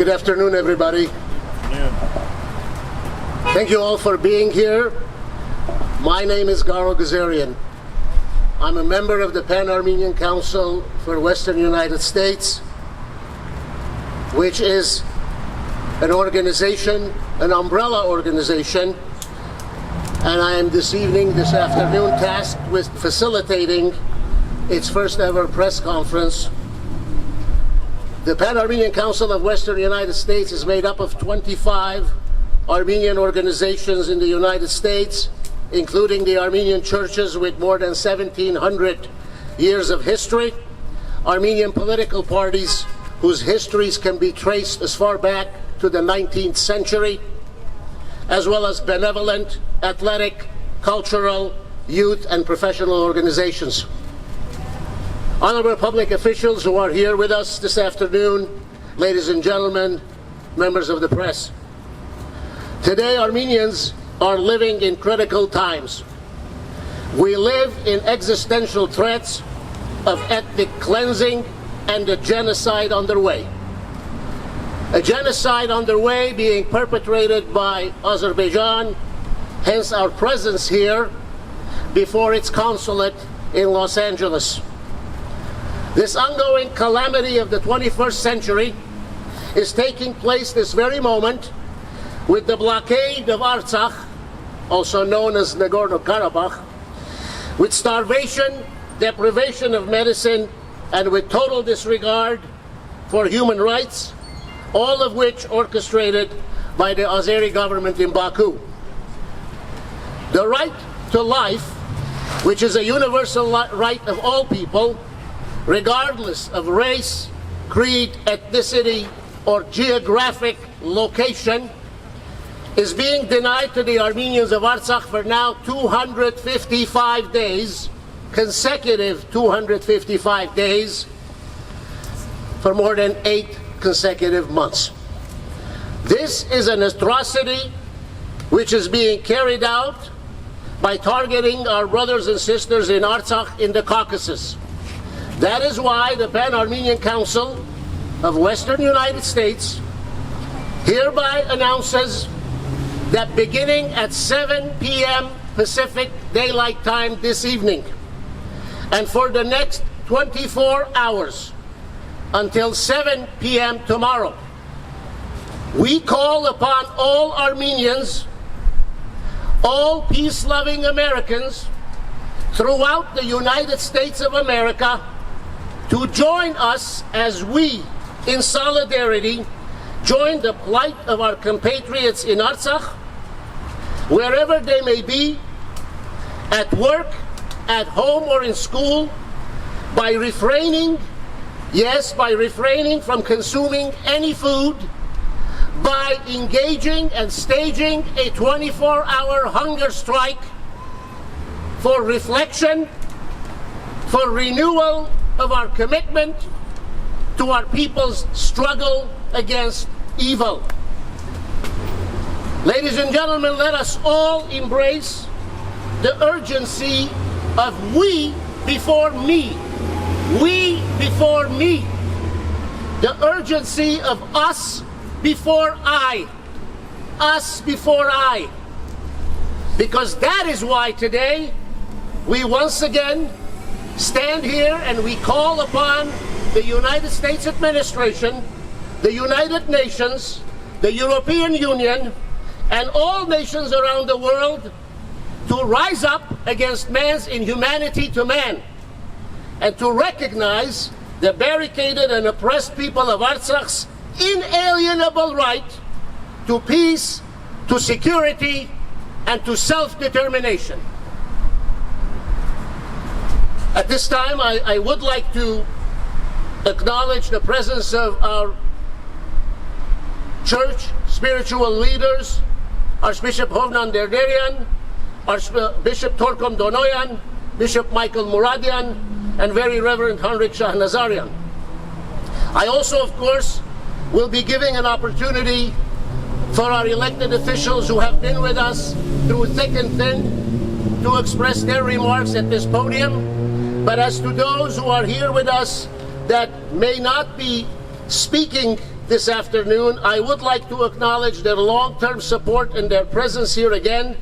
Good afternoon, everybody. Thank you all for being here. My name is Garo Gazarian. I'm a member of the Pan-Armenian Council for Western United States, which is an organization, an umbrella organization, and I am this afternoon, tasked with facilitating its first ever press conference. The Pan-Armenian Council of Western United States is made up of 25 Armenian organizations in the United States, including the Armenian churches with more than 1,700 years of history, Armenian political parties whose histories can be traced as far back to the 19th century, as well as benevolent, athletic, cultural, youth, and professional organizations. Honorable public officials who are here with us this afternoon, ladies and gentlemen, members of the press. Today, Armenians are living in critical times. We live in existential threats of ethnic cleansing and a genocide underway. A genocide underway being perpetrated by Azerbaijan, hence our presence here before its consulate in Los Angeles. This ongoing calamity of the 21st century is taking place this very moment with the blockade of Artsakh, also known as Nagorno-Karabakh, with starvation, deprivation of medicine, and with total disregard for human rights, all of which orchestrated by the Azeri government in Baku. The right to life, which is a universal right of all people, regardless of race, creed, ethnicity, or geographic location, is being denied to the Armenians of Artsakh for now 255 days, consecutive 255 days, for more than 8 consecutive months. This is an atrocity which is being carried out by targeting our brothers and sisters in Artsakh in the Caucasus. That is why the Pan-Armenian Council of Western United States hereby announces that beginning at 7 p.m. Pacific Daylight Time this evening, and for the next 24 hours until 7 p.m. tomorrow, we call upon all Armenians, all peace-loving Americans throughout the United States of America, to join us as we, in solidarity, join the plight of our compatriots in Artsakh, wherever they may be, at work, at home, or in school, by refraining from consuming any food, by engaging and staging a 24-hour hunger strike for reflection, for renewal of our commitment to our people's struggle against evil. Ladies and gentlemen, let us all embrace the urgency of we before me. We before me. The urgency of us before I. Us before I. Because that is why today we once again stand here and we call upon the United States administration, the United Nations, the European Union, and all nations around the world to rise up against man's inhumanity to man and to recognize the barricaded and oppressed people of Artsakh's inalienable right to peace, to security, and to self-determination. At this time, I would like to acknowledge the presence of our church spiritual leaders, Archbishop Hovnan Derderian, Archbishop Torkom Donoyan, Bishop Michael Muradian, and Very Reverend Henrik Shahnazarian. I also, of course, will be giving an opportunity for our elected officials who have been with us through thick and thin to express their remarks at this podium. But as to those who are here with us that may not be speaking this afternoon, I would like to acknowledge their long-term support and their presence here again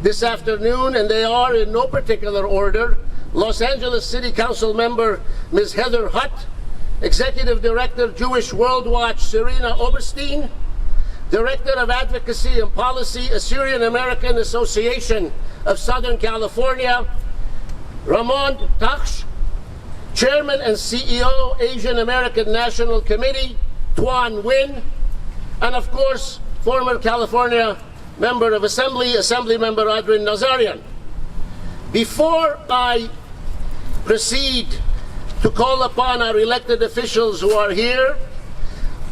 this afternoon, and they are, in no particular order, Los Angeles City Council member Ms. Heather Hutt, Executive Director, Jewish World Watch, Serena Oberstein, Director of Advocacy and Policy, Assyrian American Association of Southern California, Ramon Taksh, Chairman and CEO, Asian American National Committee, Tuan Nguyen, and of course, former California Member of Assembly Member Adrin Nazarian. Before I proceed to call upon our elected officials who are here,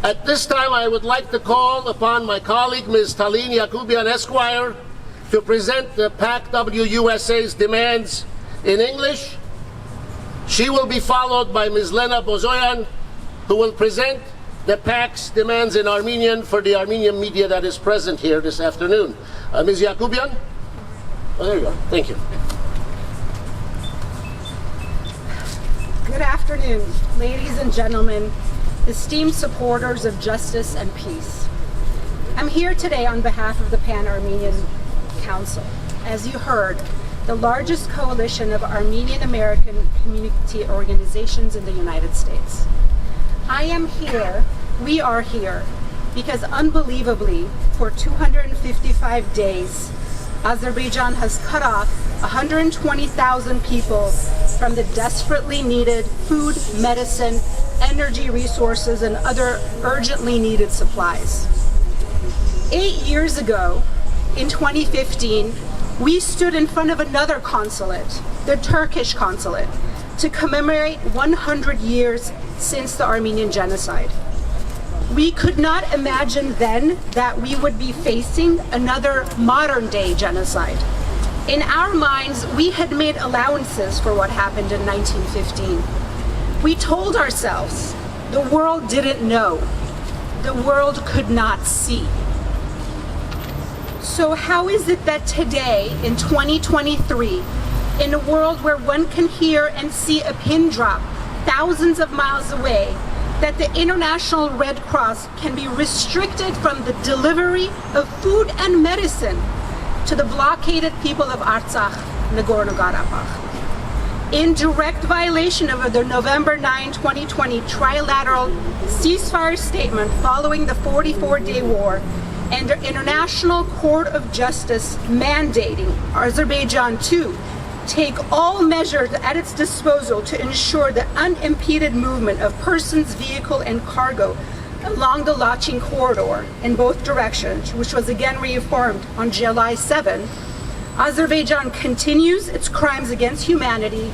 at this time I would like to call upon my colleague, Ms. Talene Yakubian Esquire, to present the PAC-USA's demands in English. She will be followed by Ms. Lena Bozoyan, who will present the PAC's demands in Armenian for the Armenian media that is present here this afternoon. Ms. Yakubian? Oh, there you go. Thank you. Good afternoon, ladies and gentlemen, esteemed supporters of justice and peace. I'm here today on behalf of the Pan-Armenian Council. As you heard, the largest coalition of Armenian American community organizations in the United States. I am here, we are here, because unbelievably, for 255 days, Azerbaijan has cut off 120,000 people from the desperately needed food, medicine, energy resources, and other urgently needed supplies. 8 years ago, in 2015, we stood in front of another consulate, the Turkish consulate, to commemorate 100 years since the Armenian genocide. We could not imagine then that we would be facing another modern-day genocide. In our minds, we had made allowances for what happened in 1915. We told ourselves the world didn't know, the world could not see. So how is it that today, in 2023, in a world where one can hear and see a pin drop thousands of miles away, that the International Red Cross can be restricted from the delivery of food and medicine to the blockaded people of Artsakh, Nagorno-Karabakh? In direct violation of the November 9, 2020 trilateral ceasefire statement following the 44-day war, and the International Court of Justice mandating Azerbaijan to take all measures at its disposal to ensure the unimpeded movement of persons, vehicle, and cargo along the Lachin corridor in both directions, which was again reaffirmed on July 7, Azerbaijan continues its crimes against humanity.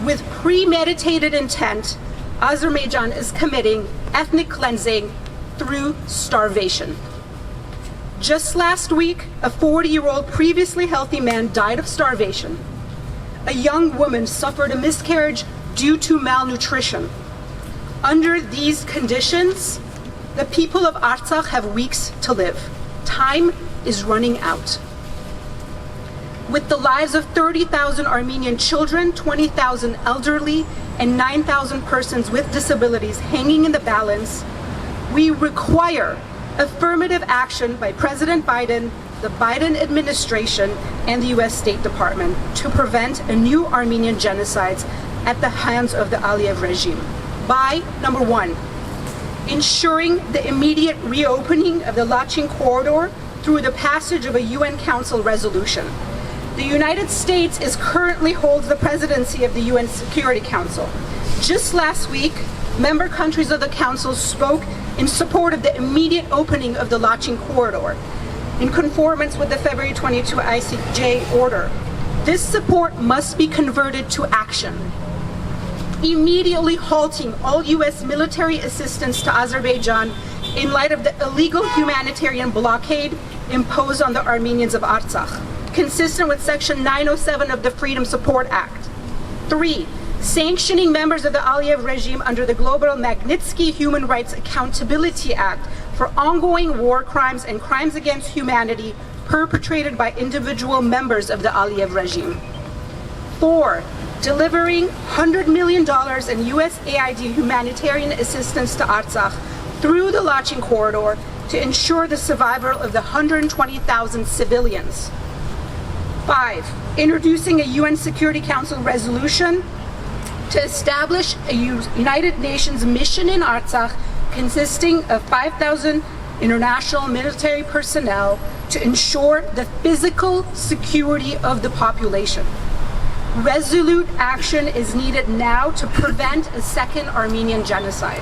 With premeditated intent, Azerbaijan is committing ethnic cleansing through starvation. Just last week, a 40-year-old previously healthy man died of starvation. A young woman suffered a miscarriage due to malnutrition. Under these conditions, the people of Artsakh have weeks to live. Time is running out. With the lives of 30,000 Armenian children, 20,000 elderly, and 9,000 persons with disabilities hanging in the balance, we require affirmative action by President Biden, the Biden administration, and the US State Department to prevent a new Armenian genocide at the hands of the Aliyev regime by, number one, ensuring the immediate reopening of the Lachin corridor through the passage of a UN Council resolution. The United States currently holds the presidency of the UN Security Council. Just last week, member countries of the Council spoke in support of the immediate opening of the Lachin corridor, in conformance with the February 22 ICJ order. This support must be converted to action. Immediately halting all US military assistance to Azerbaijan in light of the illegal humanitarian blockade imposed on the Armenians of Artsakh, consistent with Section 907 of the Freedom Support Act. 3, sanctioning members of the Aliyev regime under the Global Magnitsky Human Rights Accountability Act for ongoing war crimes and crimes against humanity perpetrated by individual members of the Aliyev regime. 4, delivering $100 million in USAID humanitarian assistance to Artsakh through the Lachin corridor to ensure the survival of the 120,000 civilians. 5, introducing a UN Security Council resolution to establish a United Nations mission in Artsakh consisting of 5,000 international military personnel to ensure the physical security of the population. Resolute action is needed now to prevent a second Armenian genocide.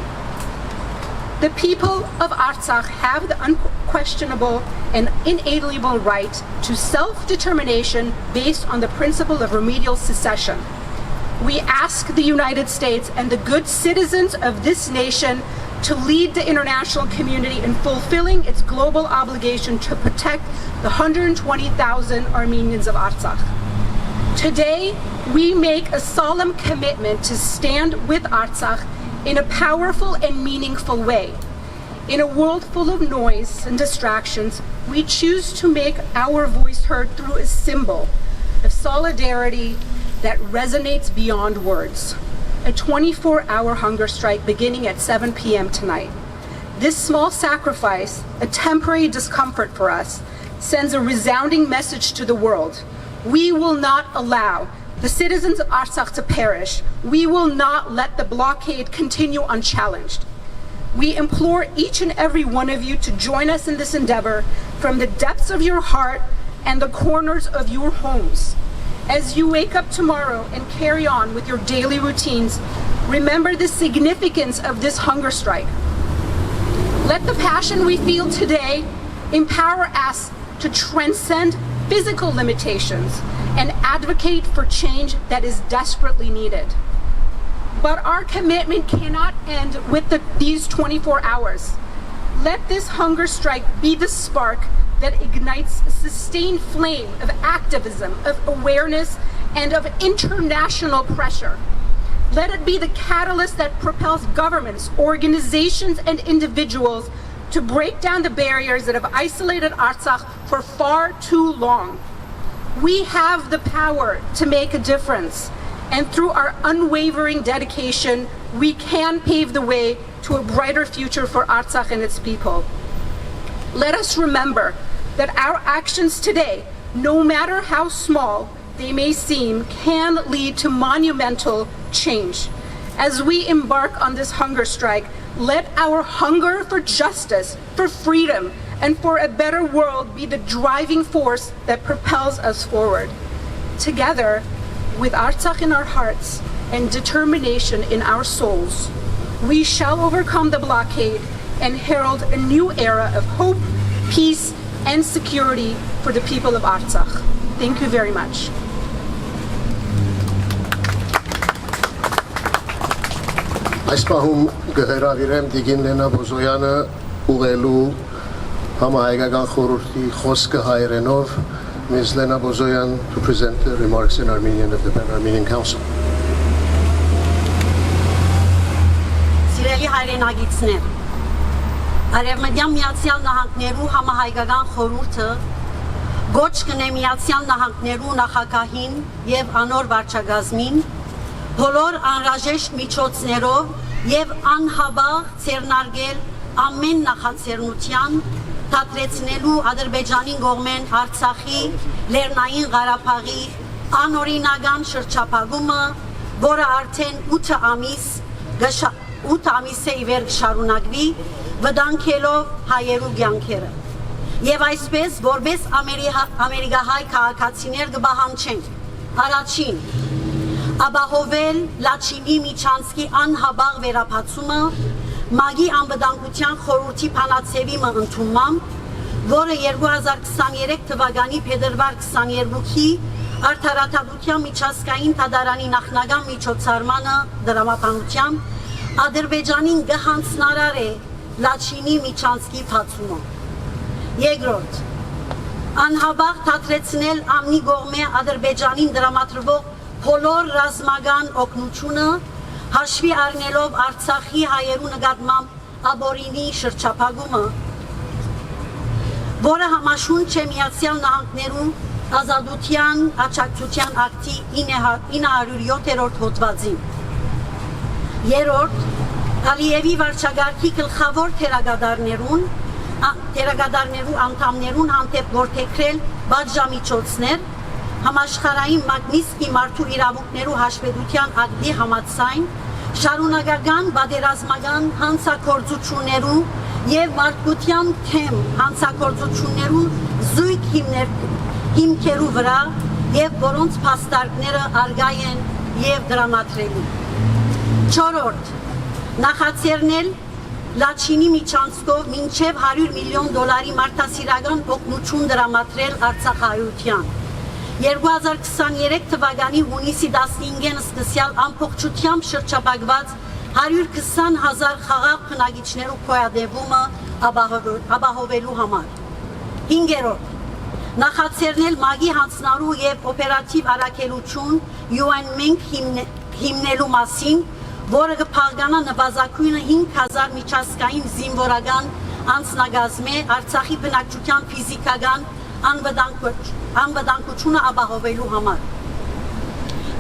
The people of Artsakh have the unquestionable and inalienable right to self-determination based on the principle of remedial secession. We ask the United States and the good citizens of this nation to lead the international community in fulfilling its global obligation to protect the 120,000 Armenians of Artsakh. Today, we make a solemn commitment to stand with Artsakh in a powerful and meaningful way. In a world full of noise and distractions, we choose to make our voice heard through a symbol of solidarity that resonates beyond words. A 24-hour hunger strike beginning at 7 p.m. tonight. This small sacrifice, a temporary discomfort for us, sends a resounding message to the world. We will not allow the citizens of Artsakh to perish. We will not let the blockade continue unchallenged. We implore each and every one of you to join us in this endeavor from the depths of your heart and the corners of your homes. As you wake up tomorrow and carry on with your daily routines, remember the significance of this hunger strike. Let the passion we feel today empower us to transcend physical limitations and advocate for change that is desperately needed. But our commitment cannot end with these 24 hours. Let this hunger strike be the spark that ignites a sustained flame of activism, of awareness, and of international pressure. Let it be the catalyst that propels governments, organizations, and individuals to break down the barriers that have isolated Artsakh for far too long. We have the power to make a difference, and through our unwavering dedication, we can pave the way to a brighter future for Artsakh and its people. Let us remember that our actions today, no matter how small they may seem, can lead to monumental change. As we embark on this hunger strike, let our hunger for justice, for freedom, and for a better world be the driving force that propels us forward. Together, with Artsakh in our hearts and determination in our souls, we shall overcome the blockade and herald a new era of hope, peace, and security for the people of Artsakh. Thank you very much. Այս պահում կհրավիրեմ Տիկին Լենա Բոզոյանը ուղղելու համահայկական խորհրդի խոսքը հայերենով. Ms. Lena Bozoyan to present the remarks in Armenian of the Pan-Armenian Council. Սիրելի հայրենագիտներ, Արևմտյան Միացյալ Նահանգներու համահայկական խորհուրդը գոչ կնե Միացյալ Նահանգներու նախագահին եւ անոր վարչագազմին բոլոր անհրաժեշտ միջոցներով եւ անհաբաղ ցերնարգել ամեն նախաձեռնության թատրեցնելու Ադրբեջանին կողմեն Արցախի, Լեռնային Ղարաբաղի անօրինական շրջափակումը, որը արդեն 8 ամիս է ի վեր կշարունակվի, վտանգելով հայերու կյանքերը։ Եվ այսպես, որպես ամերիկահայ քաղաքացիներ կպահանջենք, առաջին, ապահովել Լաչինի միջանցքի անհաբաղ վերապացումը Մագի անվտանգության խորհրդի փանացեվի ընդունմամբ, որը 2023 թվականի փետրվար 22-ի արդարադատության միջազգային դատարանի նախնական միջոցառմանը դրամապանությամբ Ադրբեջանին գահանցնարար է Լաչինի միջանցքի բացումը։ Երկրորդ, անհաբաղ թատրեցնել ամնի կողմէ Ադրբեջանին դրամատրվող բոլոր ռազմական օգնությունը հաշվի առնելով Արցախի հայերու նկատմամբ աբորինի շրջափակումը, որը համաշունչ է Միացյալ Նահանգներու ազատության աջակցության ակտի 907-րդ հոդվածին։ Երրորդ, Ալիևի վարչագահի գլխավոր թերագադարներու անդամներուն հանդեպ որդեգրել պատժամիջոցներ, համաշխարհային Մագնիսկի մարդու իրավունքներու հաշվետվության ակտի համաձայն, շարունակական պատերազմական հանցագործություններու եւ մարդկության թեմ հանցագործություններու զույգ հիմքերու վրա եւ որոնց փաստարկները արգայ են եւ դրամատրելի։ 4. Նախաձեռնել Լաչինի միջանցքով մինչև $100 միլիոն մարդասիրական օգնություն դրամատրել Արցախայության։ 2023 թվականի հունիսի 15-ին սկսյալ ամբողջությամբ շրջապակված 120,000 խաղաղ բնակիչներու գոյատևումը ապահովելու համար։ 5. Նախաձեռնել ՄԱԳ-ի հանձնարարու եւ օպերատիվ առաքելություն UN-Մենք հիմնելու մասին, որը կփաղկանա նվազագույնը 5,000 միջազգային զինվորական անձնագազմի Արցախի բնակչության ֆիզիկական անվտանգությունը ապահովելու համար։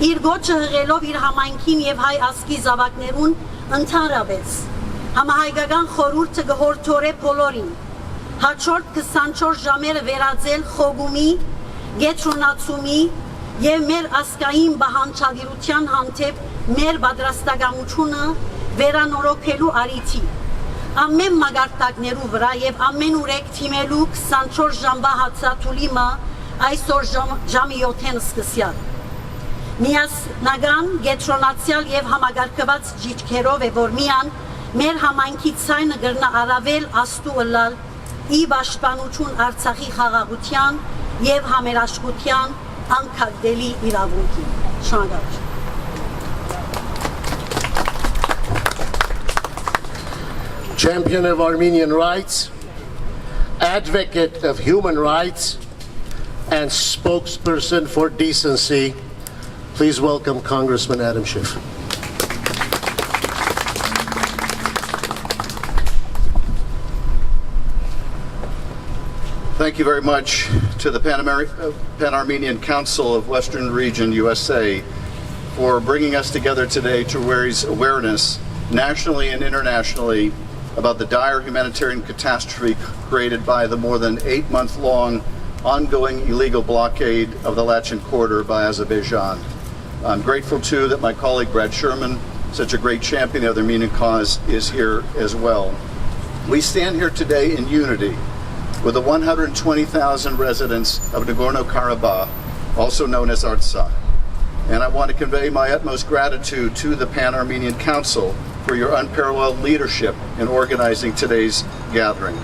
Իր գոչը հղելով իր համայնքին եւ հայ ազգի զավակներուն ընդհանրապես համահայկական խորհուրդը կհորդորե բոլորին հաջորդ 24 ժամերը վերածել խոգումի, գետրոնացումի եւ մեր ազգային բանջարության հանդեպ մեր պատրաստակամությունը վերանորոգելու արիթի։ Ամեն մագարտակներու վրա եւ ամեն ուրեք թիմելու 24 ժամվա հացատուլիմը այսօր ժամի 7-ին սկսյալ։ Միասնական, գետրոնացիալ եւ համագարկված ճիճքերով է, որ միան մեր համայնքի ցայնը գրնա առավել աստու ըլլալ ի պաշտպանություն Արցախի խաղաղության եւ համերաշխության անկարգելի իրավունքի։ Շնորհակալ։ Champion of Armenian rights, advocate of human rights, and spokesperson for decency, please welcome Congressman Adam Schiff. Thank you very much to the Pan-Armenian Council of Western Region, USA, for bringing us together today to raise awareness nationally and internationally about the dire humanitarian catastrophe created by the more than 8-month-long ongoing illegal blockade of the Lachin corridor by Azerbaijan. I'm grateful too that my colleague Brad Sherman, such a great champion of the Armenian cause, is here as well. We stand here today in unity with the 120,000 residents of Nagorno-Karabakh, also known as Artsakh. And I want to convey my utmost gratitude to the Pan-Armenian Council for your unparalleled leadership in organizing today's gathering.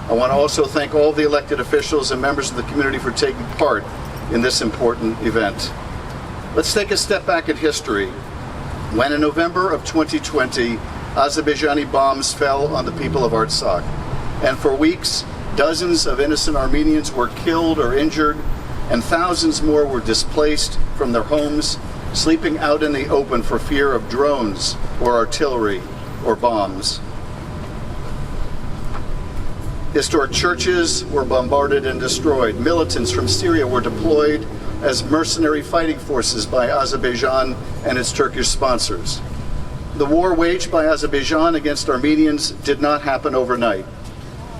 I want to also thank all the elected officials and members of the community for taking part in this important event. Let's take a step back in history. When in November of 2020, Azerbaijani bombs fell on the people of Artsakh, and for weeks, dozens of innocent Armenians were killed or injured, and thousands more were displaced from their homes, sleeping out in the open for fear of drones or artillery or bombs. Historic churches were bombarded and destroyed. Militants from Syria were deployed as mercenary fighting forces by Azerbaijan and its Turkish sponsors. The war waged by Azerbaijan against Armenians did not happen overnight.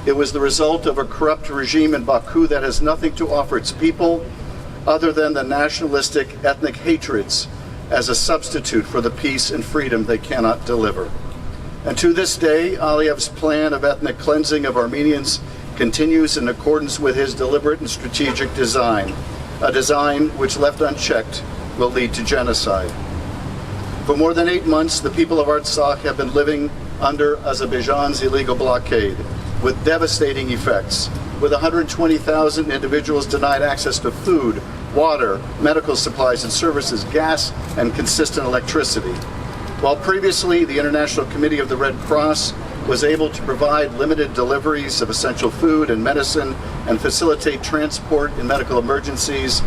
It was the result of a corrupt regime in Baku that has nothing to offer its people other than the nationalistic ethnic hatreds as a substitute for the peace and freedom they cannot deliver. And to this day, Aliyev's plan of ethnic cleansing of Armenians continues in accordance with his deliberate and strategic design, a design which left unchecked will lead to genocide. For more than 8 months, the people of Artsakh have been living under Azerbaijan's illegal blockade, with devastating effects, with 120,000 individuals denied access to food, water, medical supplies and services, gas, and consistent electricity. While previously the International Committee of the Red Cross was able to provide limited deliveries of essential food and medicine and facilitate transport in medical emergencies,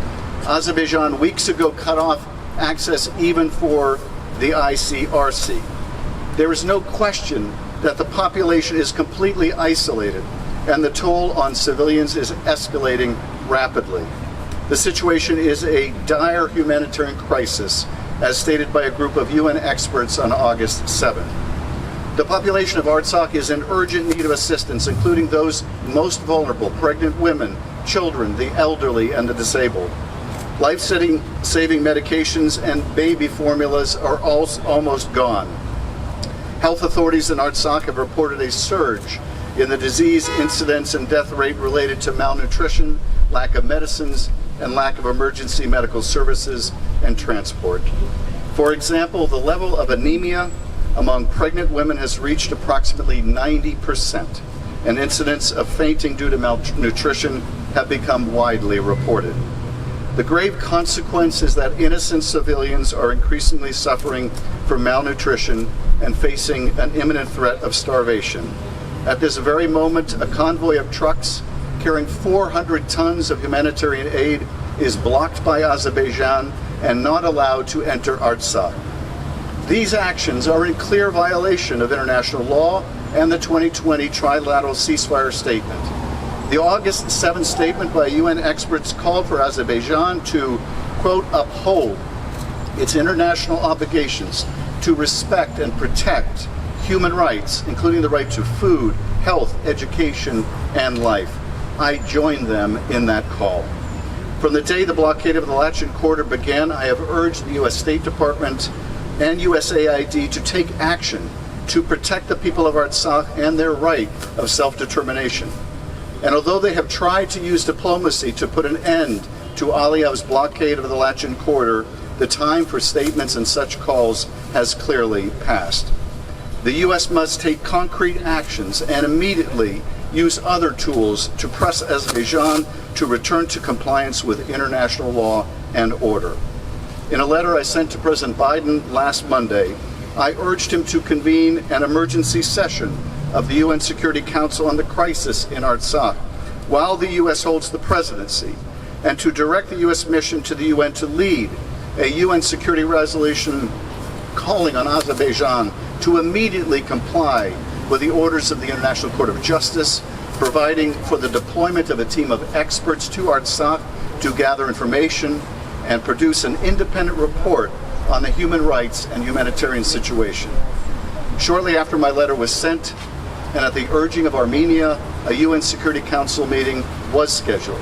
Azerbaijan weeks ago cut off access even for the ICRC. There is no question that the population is completely isolated and the toll on civilians is escalating rapidly. The situation is a dire humanitarian crisis, as stated by a group of UN experts on August 7. The population of Artsakh is in urgent need of assistance, including those most vulnerable, pregnant women, children, the elderly, and the disabled. Life-saving medications and baby formulas are almost gone. Health authorities in Artsakh have reported a surge in the disease incidence and death rate related to malnutrition, lack of medicines, and lack of emergency medical services and transport. For example, the level of anemia among pregnant women has reached approximately 90%, and incidents of fainting due to malnutrition have become widely reported. The grave consequence is that innocent civilians are increasingly suffering from malnutrition and facing an imminent threat of starvation. At this very moment, a convoy of trucks carrying 400 tons of humanitarian aid is blocked by Azerbaijan and not allowed to enter Artsakh. These actions are in clear violation of international law and the 2020 trilateral ceasefire statement. The August 7th statement by UN experts called for Azerbaijan to, quote, uphold its international obligations to respect and protect human rights, including the right to food, health, education, and life. I join them in that call. From the day the blockade of the Lachen Corridor began, I have urged the U.S. State Department and USAID to take action to protect the people of Artsakh and their right of self-determination. And although they have tried to use diplomacy to put an end to Aliyev's blockade of the Lachen Corridor, the time for statements and such calls has clearly passed. The U.S. must take concrete actions and immediately use other tools to press Azerbaijan to return to compliance with international law and order. In a letter I sent to President Biden last Monday, I urged him to convene an emergency session of the UN Security Council on the crisis in Artsakh while the U.S. holds the presidency, and to direct the U.S. mission to the UN to lead a UN security resolution calling on Azerbaijan to immediately comply with the orders of the International Court of Justice, providing for the deployment of a team of experts to Artsakh to gather information and produce an independent report on the human rights and humanitarian situation. Shortly after my letter was sent, and at the urging of Armenia, a UN Security Council meeting was scheduled.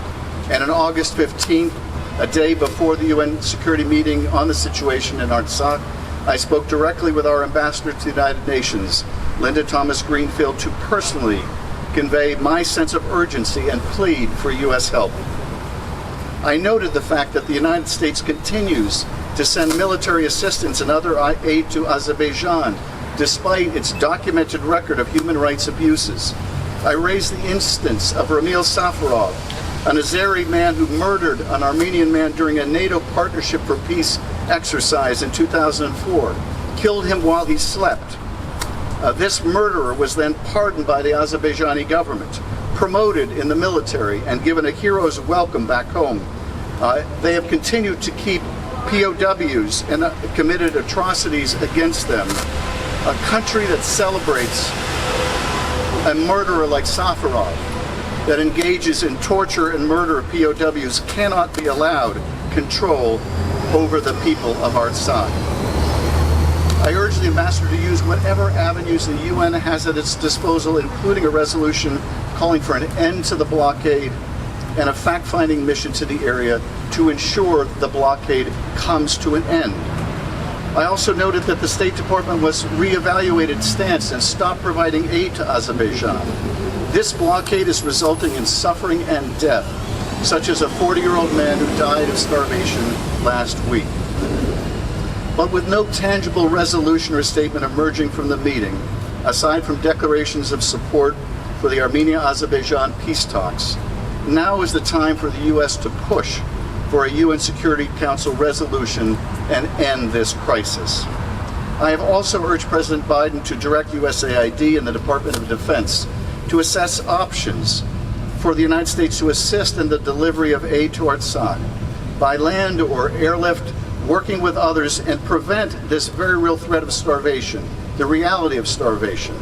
And on August 15th, a day before the UN Security meeting on the situation in Artsakh, I spoke directly with our ambassador to the United Nations, Linda Thomas-Greenfield, to personally convey my sense of urgency and plead for U.S. help. I noted the fact that the United States continues to send military assistance and other aid to Azerbaijan, despite its documented record of human rights abuses. I raised the instance of Ramil Safarov, an Azeri man who murdered an Armenian man during a NATO Partnership for Peace exercise in 2004, killed him while he slept. This murderer was then pardoned by the Azerbaijani government, promoted in the military, and given a hero's welcome back home. They have continued to keep POWs and committed atrocities against them. A country that celebrates a murderer like Safarov, that engages in torture and murder of POWs, cannot be allowed control over the people of Artsakh. I urge the ambassador to use whatever avenues the UN has at its disposal, including a resolution calling for an end to the blockade and a fact-finding mission to the area to ensure the blockade comes to an end. I also noted that the State Department must reevaluate its stance and stop providing aid to Azerbaijan. This blockade is resulting in suffering and death, such as a 40-year-old man who died of starvation last week. But with no tangible resolution or statement emerging from the meeting, aside from declarations of support for the Armenia-Azerbaijan peace talks, now is the time for the U.S. to push for a UN Security Council resolution and end this crisis. I have also urged President Biden to direct USAID and the Department of Defense to assess options for the United States to assist in the delivery of aid to Artsakh by land or airlift, working with others, and prevent this very real threat of starvation, the reality of starvation,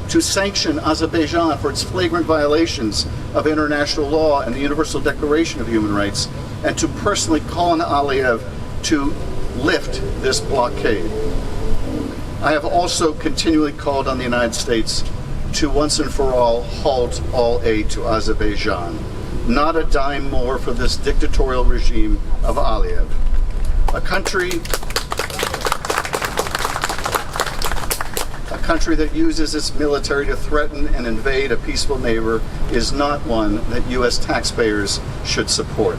to sanction Azerbaijan for its flagrant violations of international law and the Universal Declaration of Human Rights, and to personally call on Aliyev to lift this blockade. I have also continually called on the United States to once and for all halt all aid to Azerbaijan. Not a dime more for this dictatorial regime of Aliyev. A country that uses its military to threaten and invade a peaceful neighbor is not one that U.S. taxpayers should support.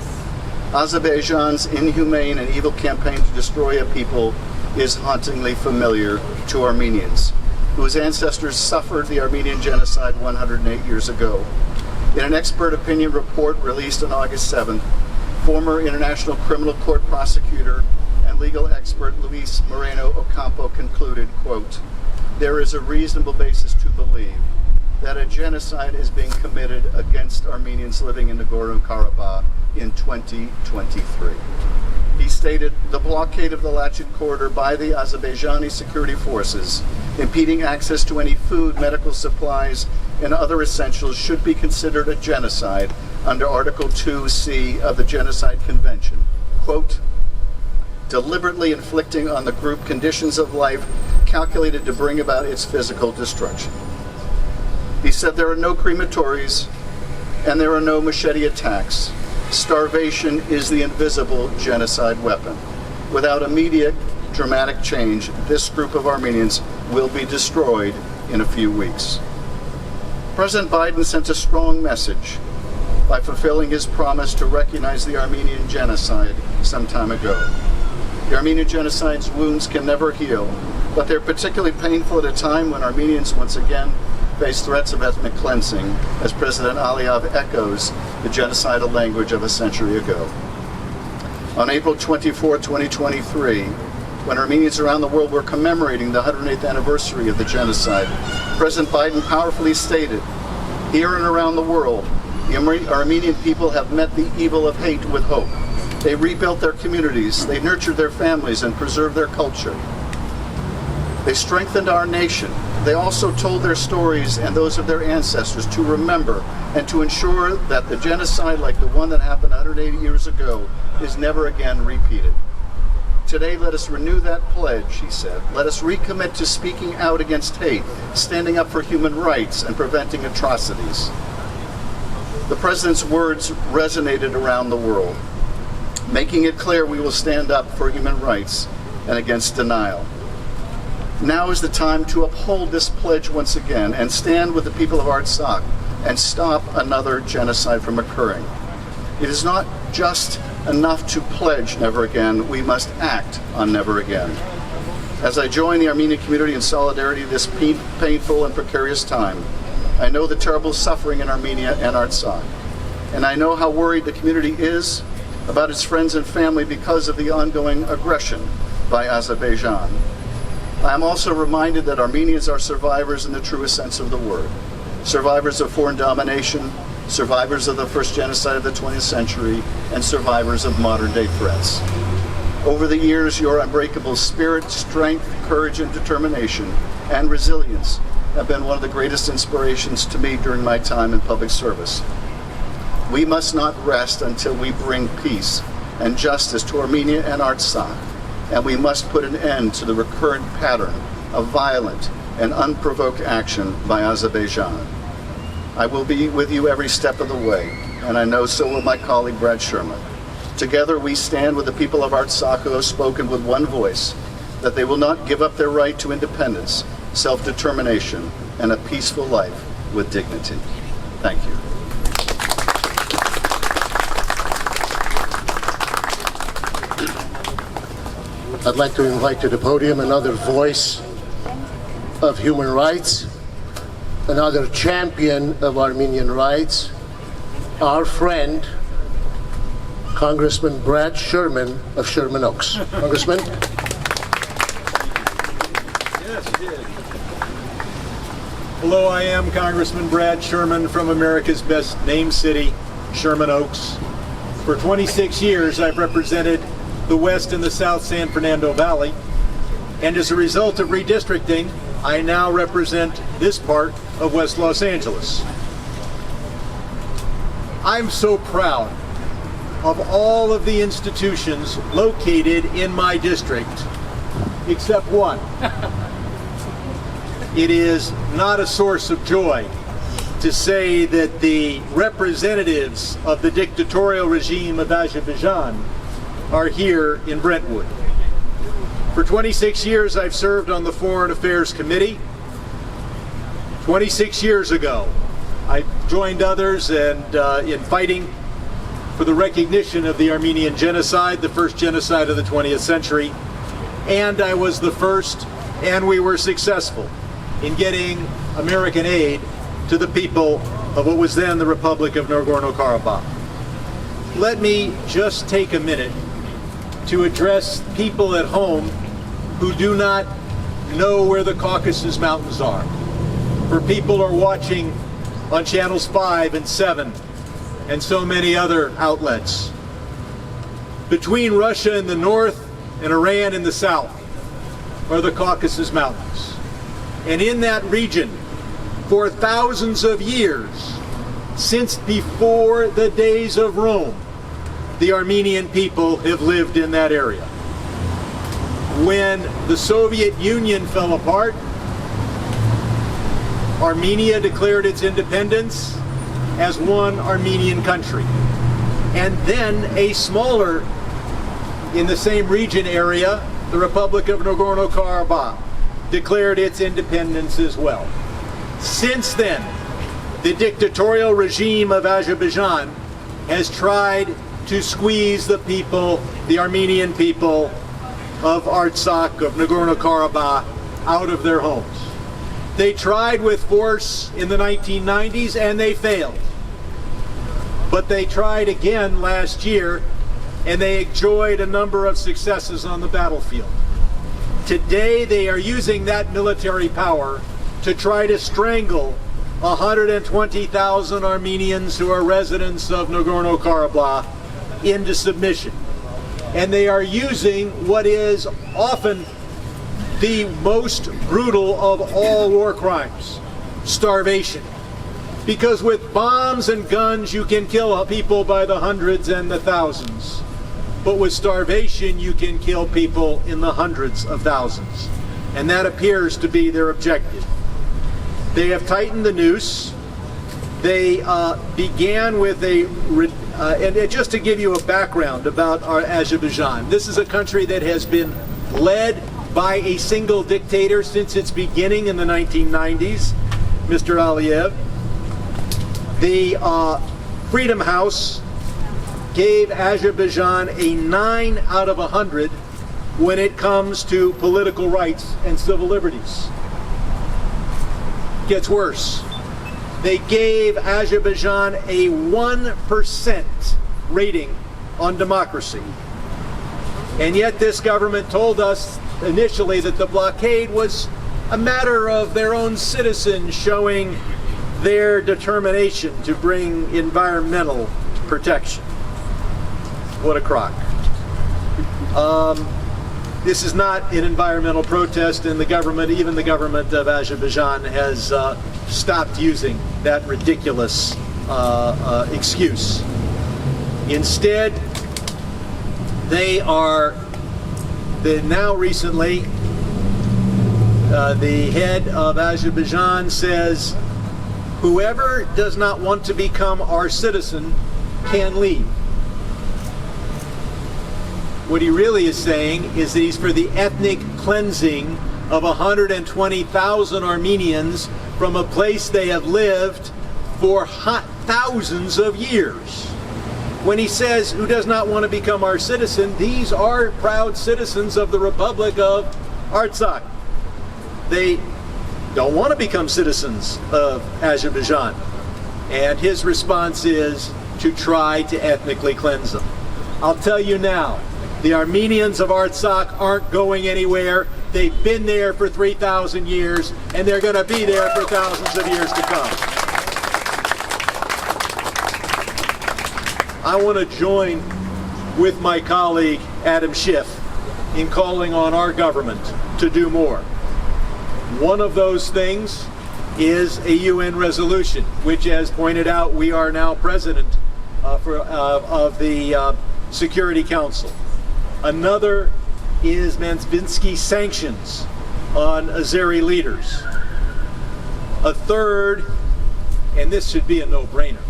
Azerbaijan's inhumane and evil campaign to destroy a people is hauntingly familiar to Armenians, whose ancestors suffered the Armenian genocide 108 years ago. In an expert opinion report released on August 7th, former International Criminal Court prosecutor and legal expert Luis Moreno Ocampo concluded, quote, "There is a reasonable basis to believe that a genocide is being committed against Armenians living in Nagorno-Karabakh in 2023. He stated, "The blockade of the Lachin corridor by the Azerbaijani security forces, impeding access to any food, medical supplies, and other essentials should be considered a genocide under Article 2C of the Genocide Convention." Quote, "Deliberately inflicting on the group conditions of life calculated to bring about its physical destruction." He said there are no crematories and there are no machete attacks. Starvation is the invisible genocide weapon. Without immediate dramatic change, this group of Armenians will be destroyed in a few weeks. President Biden sent a strong message by fulfilling his promise to recognize the Armenian genocide some time ago. The Armenian genocide's wounds can never heal, but they're particularly painful at a time when Armenians once again face threats of ethnic cleansing, as President Aliyev echoes the genocidal language of a century ago. On April 24, 2023, when Armenians around the world were commemorating the 108th anniversary of the genocide, President Biden powerfully stated, "Here and around the world, the Armenian people have met the evil of hate with hope. They rebuilt their communities, they nurtured their families, and preserved their culture. They strengthened our nation. They also told their stories and those of their ancestors to remember and to ensure that the genocide like the one that happened 180 years ago is never again repeated. Today, let us renew that pledge," he said. "Let us recommit to speaking out against hate, standing up for human rights, and preventing atrocities." The president's words resonated around the world, making it clear we will stand up for human rights and against denial. Now is the time to uphold this pledge once again and stand with the people of Artsakh and stop another genocide from occurring. It is not just enough to pledge never again, we must act on never again. As I join the Armenian community in solidarity this painful and precarious time, I know the terrible suffering in Armenia and Artsakh, and I know how worried the community is about its friends and family because of the ongoing aggression by Azerbaijan. I am also reminded that Armenians are survivors in the truest sense of the word. Survivors of foreign domination, survivors of the first genocide of the 20th century, and survivors of modern-day threats. Over the years, your unbreakable spirit, strength, courage, and determination, and resilience have been one of the greatest inspirations to me during my time in public service. We must not rest until we bring peace and justice to Armenia and Artsakh, and we must put an end to the recurrent pattern of violent and unprovoked action by Azerbaijan. I will be with you every step of the way, and I know so will my colleague Brad Sherman. Together we stand with the people of Artsakh who have spoken with one voice that they will not give up their right to independence, self-determination, and a peaceful life with dignity. Thank you. I'd like to invite to the podium another voice of human rights, another champion of Armenian rights, our friend, Congressman Brad Sherman of Sherman Oaks. Congressman? Yes, you did. Hello, I am Congressman Brad Sherman from America's best named city, Sherman Oaks. For 26 years, I've represented the West and the South San Fernando Valley, and as a result of redistricting, I now represent this part of West Los Angeles. I'm so proud of all of the institutions located in my district, except one. it is not a source of joy to say that the representatives of the dictatorial regime of Azerbaijan are here in Brentwood. For 26 years, I've served on the Foreign Affairs Committee. 26 years ago, I joined others in fighting for the recognition of the Armenian genocide, the first genocide of the 20th century. And I was the first, and we were successful in getting American aid to the people of what was then the Republic of Nagorno-Karabakh. Let me just take a minute to address people at home who do not know where the Caucasus Mountains are. For people who are watching on channels 5 and 7 and so many other outlets. Between Russia in the north and Iran in the south are the Caucasus Mountains. And in that region, for thousands of years, since before the days of Rome, the Armenian people have lived in that area. When the Soviet Union fell apart, Armenia declared its independence as one Armenian country. And then a smaller, in the same region area, the Republic of Nagorno-Karabakh, declared its independence as well. Since then, the dictatorial regime of Azerbaijan has tried to squeeze the people, the Armenian people of Artsakh, of Nagorno-Karabakh, out of their homes. They tried with force in the 1990s and they failed. But they tried again last year and they enjoyed a number of successes on the battlefield. Today they are using that military power to try to strangle 120,000 Armenians who are residents of Nagorno-Karabakh into submission. And they are using what is often the most brutal of all war crimes, starvation. Because with bombs and guns you can kill people by the hundreds and the thousands. But with starvation you can kill people in the hundreds of thousands. And that appears to be their objective. They have tightened the noose. They began with and just to give you a background about our Azerbaijan, this is a country that has been led by a single dictator since its beginning in the 1990s, Mr. Aliyev. The Freedom House gave Azerbaijan a 9 out of 100 when it comes to political rights and civil liberties. Gets worse. They gave Azerbaijan a 1% rating on democracy. And yet this government told us initially that the blockade was a matter of their own citizens showing their determination to bring environmental protection. What a crock. This is not an environmental protest, and the government, even the government of Azerbaijan, has stopped using that ridiculous excuse. Instead, now recently, the head of Azerbaijan says, whoever does not want to become our citizen can leave. What he really is saying is that he's for the ethnic cleansing of 120,000 Armenians from a place they have lived for thousands of years. When he says, who does not want to become our citizen, these are proud citizens of the Republic of Artsakh. They don't want to become citizens of Azerbaijan. And his response is to try to ethnically cleanse them. I'll tell you now, the Armenians of Artsakh aren't going anywhere. They've been there for 3,000 years, and they're going to be there for thousands of years to come. I want to join with my colleague Adam Schiff in calling on our government to do more. One of those things is a UN resolution, which, as pointed out, we are now president of the Security Council. Another is Magnitsky sanctions on Azeri leaders. A third, and this should be a no-brainer,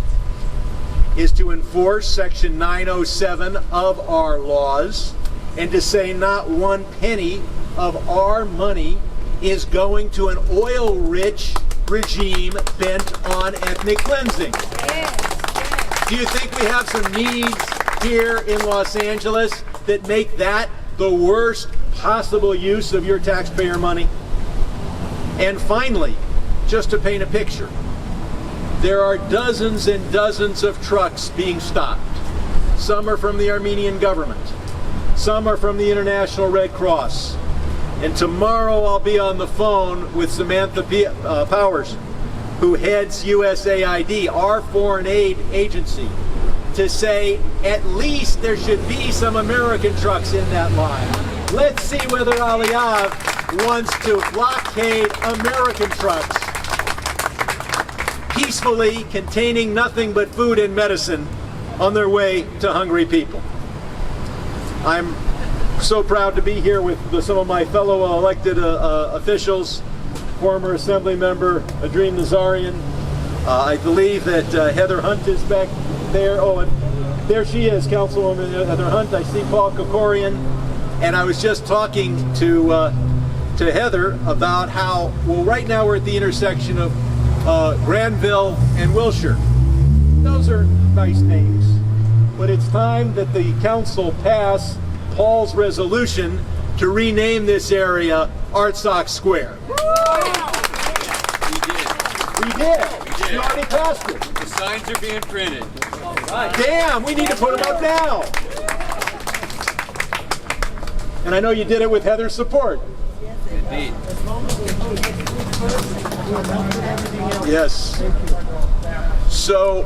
is to enforce Section 907 of our laws and to say not one penny of our money is going to an oil-rich regime bent on ethnic cleansing. Do you think we have some needs here in Los Angeles that make that the worst possible use of your taxpayer money? And finally, just to paint a picture, there are dozens and dozens of trucks being stopped. Some are from the Armenian government. Some are from the International Red Cross. And tomorrow I'll be on the phone with Samantha Powers, who heads USAID, our foreign aid agency, to say at least there should be some American trucks in that line. Let's see whether Aliyev wants to blockade American trucks peacefully, containing nothing but food and medicine on their way to hungry people. I'm so proud to be here with some of my fellow elected officials, former Assembly Member Adrien Nazarian. I believe that Heather Hunt is back there. Oh, and there she is, Councilwoman Heather Hunt. I see Paul Kokorian. And I was just talking to Heather about how, well, right now we're at the intersection of Granville and Wilshire. Those are nice names, but it's time that the council pass Paul's resolution to rename this area Artsakh Square. We did. You already passed it. The signs are being printed. Damn, we need to put them up now. And I know you did it with Heather's support. Indeed. Yes. So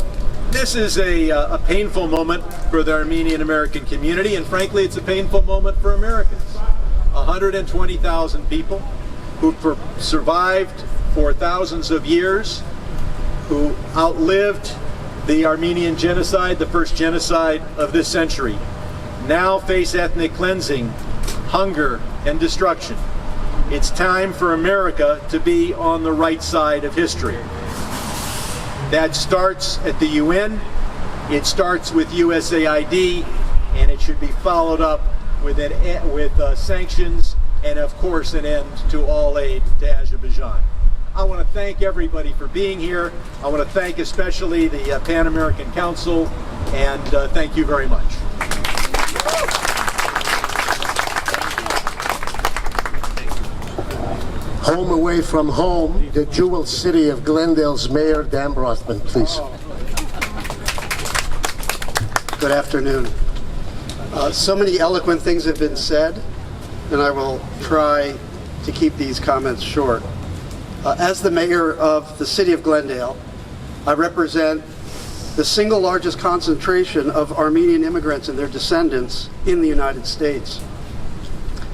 this is a painful moment for the Armenian American community, and frankly, it's a painful moment for Americans. 120,000 people who survived for thousands of years, who outlived the Armenian genocide, the first genocide of this century, now face ethnic cleansing, hunger, and destruction. It's time for America to be on the right side of history. That starts at the UN, it starts with USAID, and it should be followed up with sanctions and, of course, an end to all aid to Azerbaijan. I want to thank everybody for being here. I want to thank especially the Pan American Council, and thank you very much. Home away from home, the jewel city of Glendale's Mayor Dan Rothman, please. Good afternoon. So many eloquent things have been said, and I will try to keep these comments short. As the mayor of the city of Glendale, I represent the single largest concentration of Armenian immigrants and their descendants in the United States.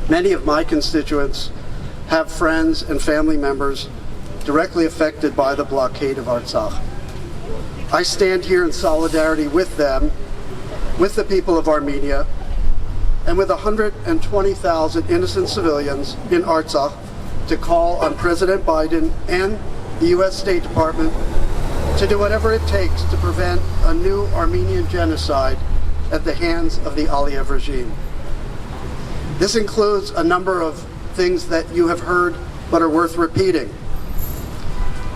Many of my constituents have friends and family members directly affected by the blockade of Artsakh. I stand here in solidarity with them, with the people of Armenia, and with 120,000 innocent civilians in Artsakh to call on President Biden and the U.S. State Department to do whatever it takes to prevent a new Armenian genocide at the hands of the Aliyev regime. This includes a number of things that you have heard but are worth repeating.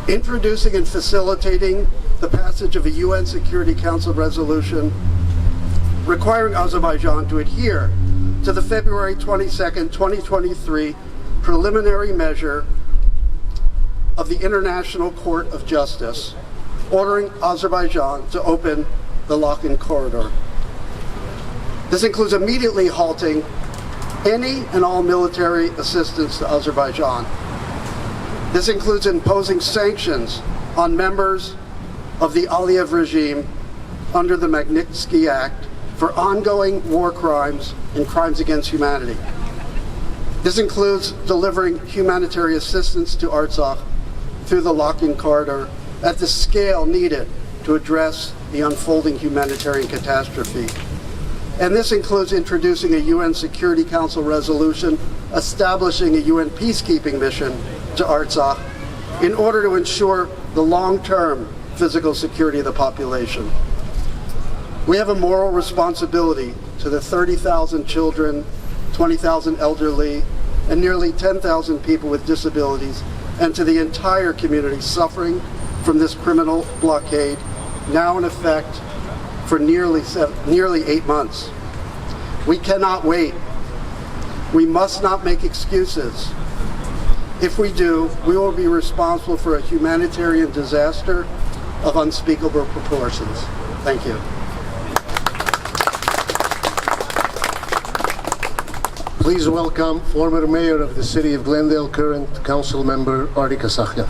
Introducing and facilitating the passage of a UN Security Council resolution requiring Azerbaijan to adhere to the February 22nd, 2023 preliminary measure of the International Court of Justice, ordering Azerbaijan to open the Lakin corridor. This includes immediately halting any and all military assistance to Azerbaijan. This includes imposing sanctions on members of the Aliyev regime under the Magnitsky Act for ongoing war crimes and crimes against humanity. This includes delivering humanitarian assistance to Artsakh through the Lakin corridor at the scale needed to address the unfolding humanitarian catastrophe. And this includes introducing a UN Security Council resolution establishing a UN peacekeeping mission to Artsakh in order to ensure the long-term physical security of the population. We have a moral responsibility to the 30,000 children, 20,000 elderly, and nearly 10,000 people with disabilities, and to the entire community suffering from this criminal blockade, now in effect for nearly 8 months. We cannot wait. We must not make excuses. If we do, we will be responsible for a humanitarian disaster of unspeakable proportions. Thank you. Please welcome former mayor of the city of Glendale, current council member Artsakh.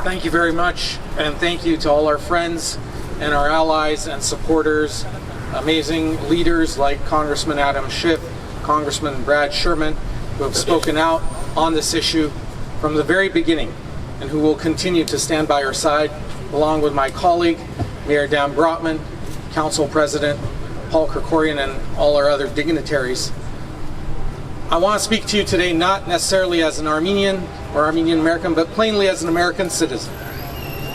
Thank you very much, and thank you to all our friends and our allies and supporters, amazing leaders like Congressman Adam Schiff, Congressman Brad Sherman, who have spoken out on this issue from the very beginning and who will continue to stand by our side, along with my colleague, Mayor Dan Brotman, Council President Paul Krikorian, and all our other dignitaries. I want to speak to you today not necessarily as an Armenian or Armenian American, but plainly as an American citizen.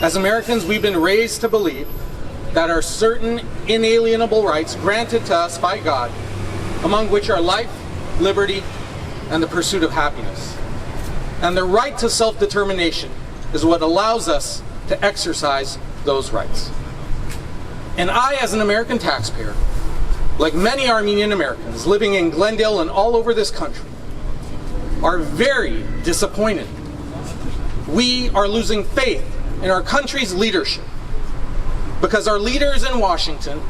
As Americans, we've been raised to believe that are certain inalienable rights granted to us by God, among which are life, liberty, and the pursuit of happiness. And the right to self-determination is what allows us to exercise those rights. And I, as an American taxpayer, like many Armenian Americans living in Glendale and all over this country, are very disappointed. We are losing faith in our country's leadership because our leaders in Washington,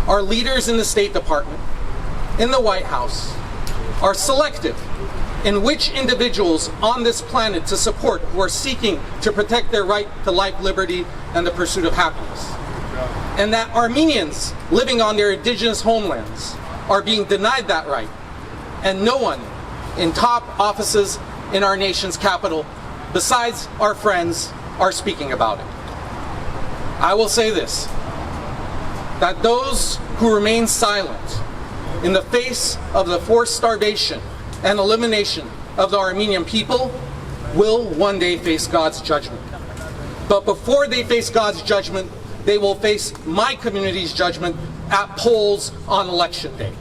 our leaders in the State Department, in the White House, are selective in which individuals on this planet to support who are seeking to protect their right to life, liberty, and the pursuit of happiness. And that Armenians living on their indigenous homelands are being denied that right, and no one in top offices in our nation's capital, besides our friends, are speaking about it. I will say this, that those who remain silent in the face of the forced starvation and elimination of the Armenian people will one day face God's judgment. But before they face God's judgment, they will face my community's judgment at polls on election day.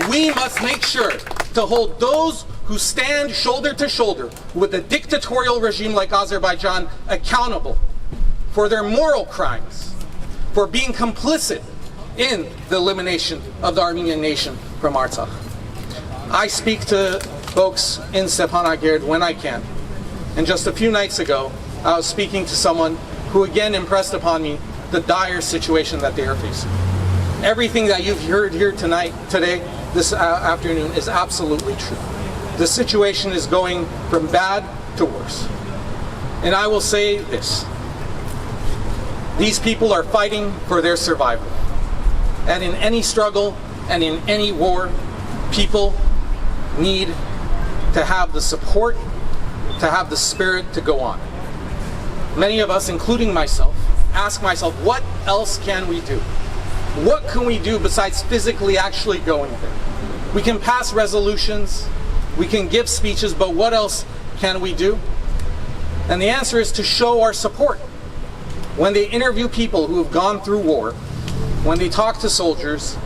We must make sure to hold those who stand shoulder to shoulder with a dictatorial regime like Azerbaijan accountable for their moral crimes, for being complicit in the elimination of the Armenian nation from Artsakh. I speak to folks in Stepanakert when I can. And just a few nights ago, I was speaking to someone who again impressed upon me the dire situation that they are facing. Everything that you've heard here today, this afternoon, is absolutely true. The situation is going from bad to worse. And I will say this, these people are fighting for their survival. And in any struggle and in any war, people need to have the support, to have the spirit to go on. Many of us, including myself, ask myself, what else can we do? What can we do besides physically actually going there? We can pass resolutions, we can give speeches, but what else can we do? And the answer is to show our support. When they interview people who have gone through war, when they talk to soldiers,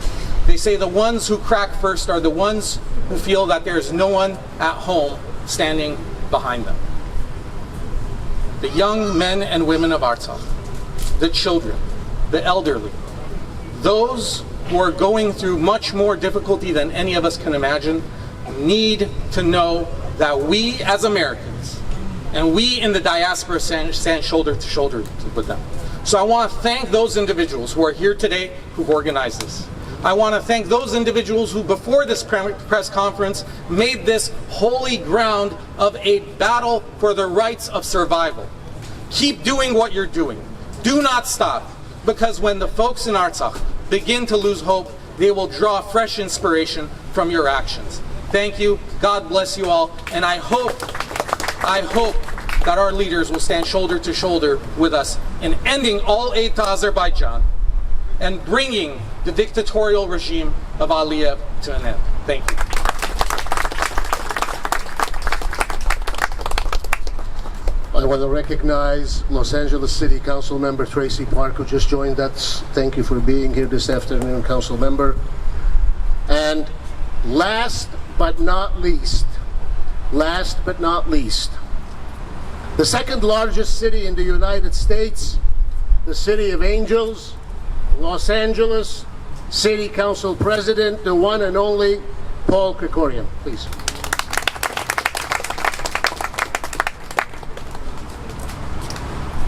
they say the ones who crack first are the ones who feel that there is no one at home standing behind them. The young men and women of Artsakh, the children, the elderly, those who are going through much more difficulty than any of us can imagine, need to know that we as Americans and we in the diaspora stand shoulder to shoulder with them. So I want to thank those individuals who are here today who've organized this. I want to thank those individuals who, before this press conference, made this holy ground of a battle for the rights of survival. Keep doing what you're doing. Do not stop, because when the folks in Artsakh begin to lose hope, they will draw fresh inspiration from your actions. Thank you. God bless you all. And I hope that our leaders will stand shoulder to shoulder with us in ending all aid to Azerbaijan and bringing the dictatorial regime of Aliyev to an end. Thank you. I want to recognize Los Angeles City Council Member Tracy Park, who just joined us. Thank you for being here this afternoon, Council Member. And last but not least, the second largest city in the United States, the City of Angels, Los Angeles City Council President, the one and only Paul Krikorian, please.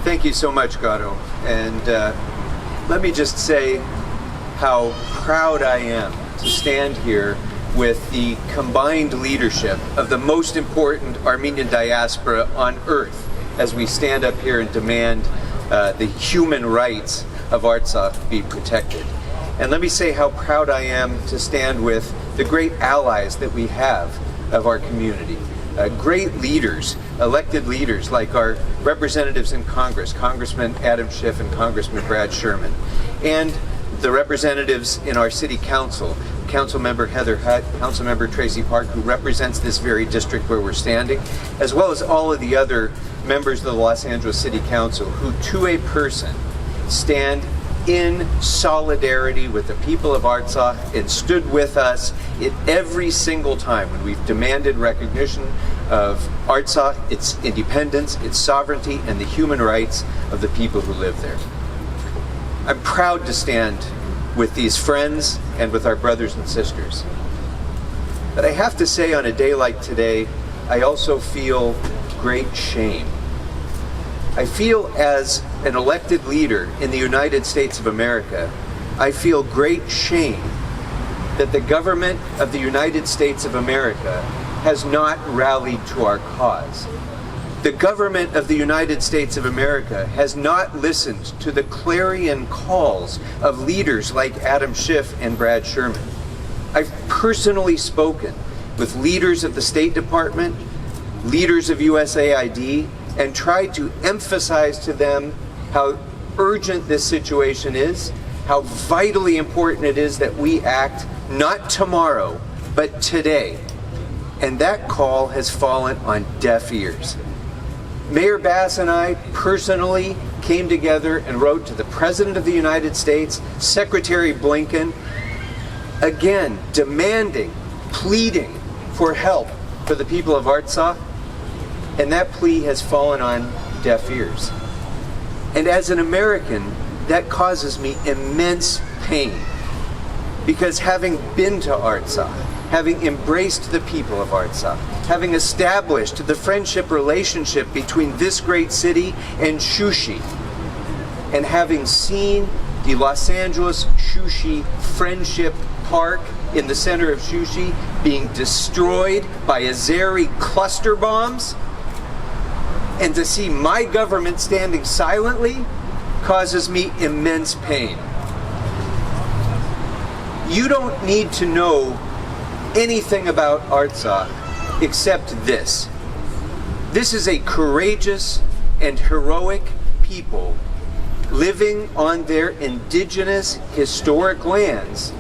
Thank you so much, Garo. And let me just say how proud I am to stand here with the combined leadership of the most important Armenian diaspora on earth as we stand up here and demand the human rights of Artsakh be protected. And let me say how proud I am to stand with the great allies that we have of our community. Great leaders, elected leaders like our representatives in Congress, Congressman Adam Schiff and Congressman Brad Sherman, and the representatives in our city council, Councilmember Heather Hutt, Councilmember Tracy Park, who represents this very district where we're standing, as well as all of the other members of the Los Angeles City Council who, to a person, stand in solidarity with the people of Artsakh and stood with us at every single time when we've demanded recognition of Artsakh, its independence, its sovereignty, and the human rights of the people who live there. I'm proud to stand with these friends and with our brothers and sisters. But I have to say, on a day like today, I also feel great shame. I feel, as an elected leader in the United States of America, I feel great shame that the government of the United States of America has not rallied to our cause. The government of the United States of America has not listened to the clarion calls of leaders like Adam Schiff and Brad Sherman. I've personally spoken with leaders of the State Department, leaders of USAID, and tried to emphasize to them how urgent this situation is, how vitally important it is that we act not tomorrow, but today. And that call has fallen on deaf ears. Mayor Bass and I personally came together and wrote to the President of the United States, Secretary Blinken, again demanding, pleading for help for the people of Artsakh, and that plea has fallen on deaf ears. And as an American, that causes me immense pain, because having been to Artsakh, having embraced the people of Artsakh, having established the friendship relationship between this great city and Shushi, and having seen the Los Angeles Shushi Friendship Park in the center of Shushi being destroyed by Azeri cluster bombs, and to see my government standing silently causes me immense pain. You don't need to know anything about Artsakh except this. This is a courageous and heroic people living on their indigenous historic lands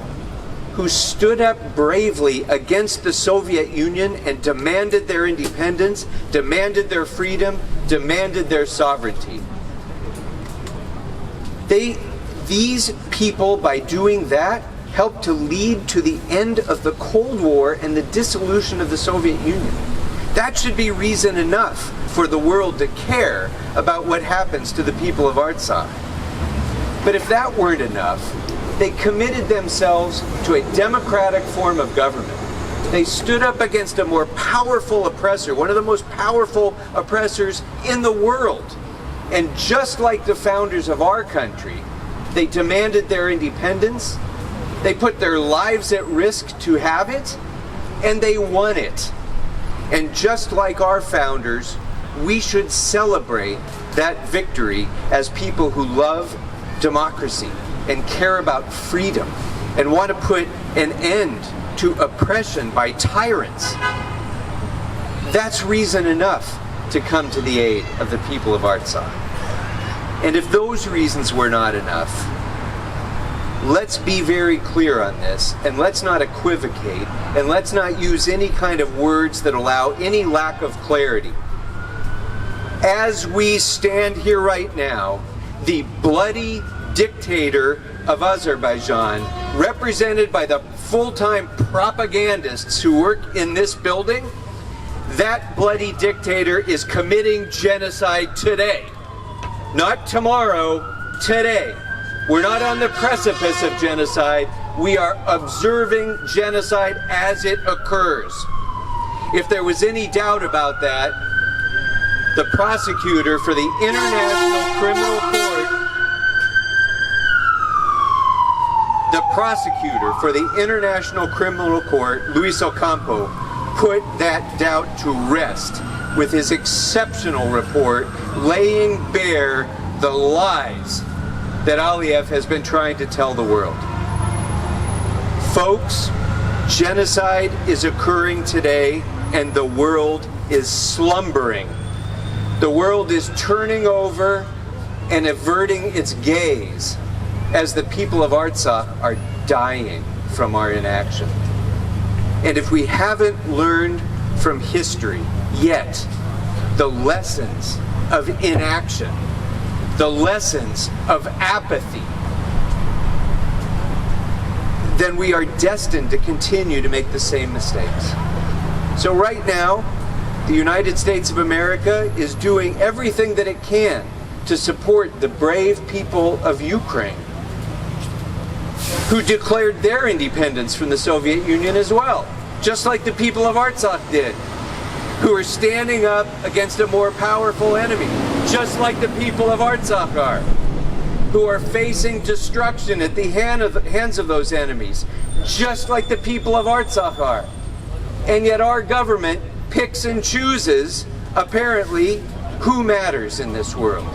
who stood up bravely against the Soviet Union and demanded their independence, demanded their freedom, demanded their sovereignty. These people, by doing that, helped to lead to the end of the Cold War and the dissolution of the Soviet Union. That should be reason enough for the world to care about what happens to the people of Artsakh. But if that weren't enough, they committed themselves to a democratic form of government. They stood up against a more powerful oppressor, one of the most powerful oppressors in the world. And just like the founders of our country, they demanded their independence, they put their lives at risk to have it, and they won it. And just like our founders, we should celebrate that victory as people who love democracy and care about freedom and want to put an end to oppression by tyrants. That's reason enough to come to the aid of the people of Artsakh. And if those reasons were not enough, let's be very clear on this, and let's not equivocate, and let's not use any kind of words that allow any lack of clarity. As we stand here right now, the bloody dictator of Azerbaijan, represented by the full-time propagandists who work in this building, that bloody dictator is committing genocide today. Not tomorrow, today. We're not on the precipice of genocide. We are observing genocide as it occurs. If there was any doubt about that, the prosecutor for the International Criminal Court, Luis Ocampo, put that doubt to rest with his exceptional report laying bare the lies that Aliyev has been trying to tell the world. Folks, genocide is occurring today and the world is slumbering. The world is turning over and averting its gaze as the people of Artsakh are dying from our inaction. And if we haven't learned from history yet the lessons of inaction, the lessons of apathy, then we are destined to continue to make the same mistakes. So right now, the United States of America is doing everything that it can to support the brave people of Ukraine, who declared their independence from the Soviet Union as well, just like the people of Artsakh did, who are standing up against a more powerful enemy, just like the people of Artsakh are, who are facing destruction at the hands of those enemies, just like the people of Artsakh are. And yet our government picks and chooses, apparently, who matters in this world.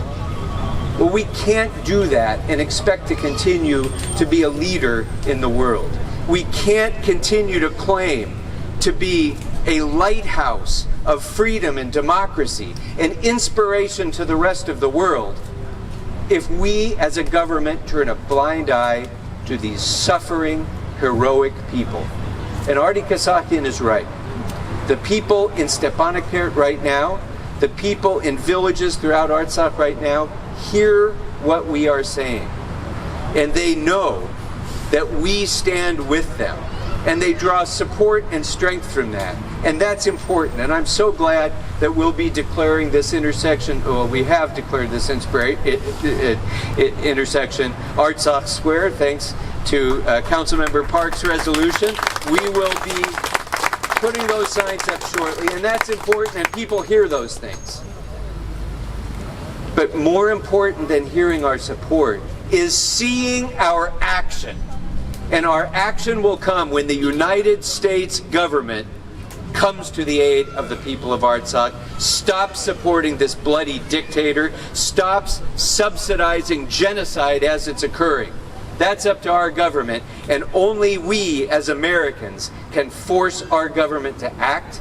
Well, we can't do that and expect to continue to be a leader in the world. We can't continue to claim to be a lighthouse of freedom and democracy, an inspiration to the rest of the world, if we as a government turn a blind eye to these suffering, heroic people. And Artie Kasakian is right. The people in Stepanakert right now, the people in villages throughout Artsakh right now, hear what we are saying. And they know that we stand with them. And they draw support and strength from that. And that's important. And I'm so glad that we'll be declaring this intersection, well, we have declared this intersection Artsakh Square, thanks to Councilmember Park's resolution. We will be putting those signs up shortly, and that's important, and people hear those things. But more important than hearing our support is seeing our action. And our action will come when the United States government comes to the aid of the people of Artsakh, stops supporting this bloody dictator, stops subsidizing genocide as it's occurring. That's up to our government, and only we as Americans can force our government to act.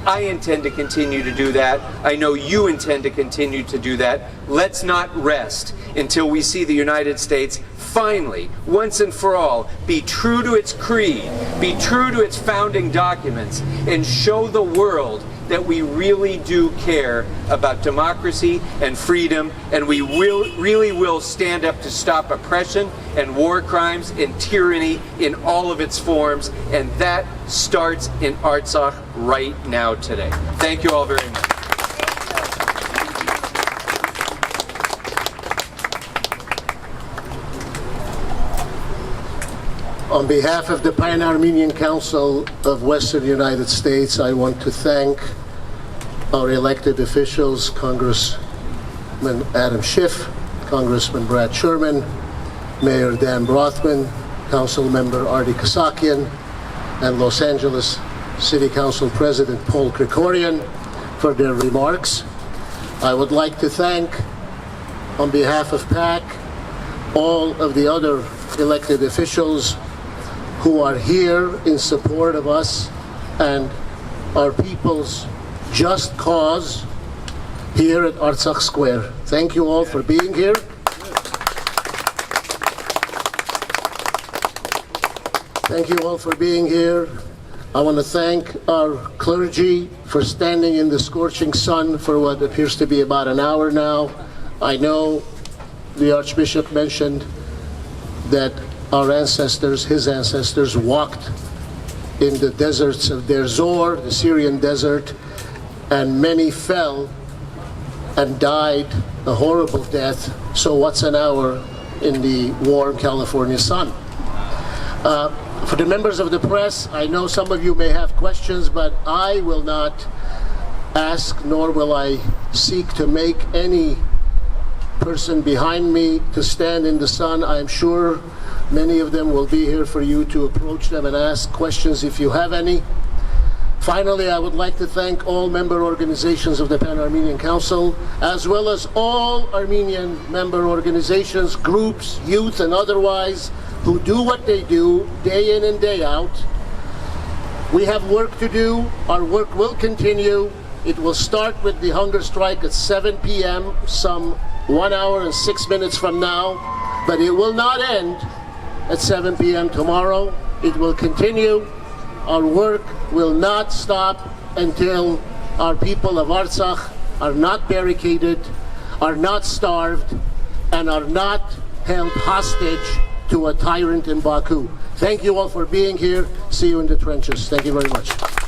I intend to continue to do that. I know you intend to continue to do that. Let's not rest until we see the United States finally, once and for all, be true to its creed, be true to its founding documents, and show the world that we really do care about democracy and freedom, and we really will stand up to stop oppression and war crimes and tyranny in all of its forms, and that starts in Artsakh right now today. Thank you all very much. On behalf of the Pan-Armenian Council of Western United States, I want to thank our elected officials, Congressman Adam Schiff, Congressman Brad Sherman, Mayor Dan Brothman, Council Member Artie Kasakian, and Los Angeles City Council President Paul Krikorian for their remarks. I would like to thank, on behalf of PAC, all of the other elected officials who are here in support of us and our people's just cause here at Artsakh Square. Thank you all for being here. Thank you all for being here. I want to thank our clergy for standing in the scorching sun for what appears to be about an hour now. I know the Archbishop mentioned that our ancestors, his ancestors, walked in the deserts of Deir Zor, the Syrian desert, and many fell and died a horrible death. So what's an hour in the warm California sun? For the members of the press, I know some of you may have questions, but I will not ask, nor will I seek to make any person behind me to stand in the sun. I'm sure many of them will be here for you to approach them and ask questions if you have any. Finally, I would like to thank all member organizations of the Pan-Armenian Council, as well as all Armenian member organizations, groups, youth, and otherwise, who do what they do day in and day out. We have work to do. Our work will continue. It will start with the hunger strike at 7 p.m., some 1 hour and 6 minutes from now, but it will not end at 7 p.m. tomorrow. It will continue. Our work will not stop until our people of Artsakh are not barricaded, are not starved, and are not held hostage to a tyrant in Baku. Thank you all for being here. See you in the trenches. Thank you very much.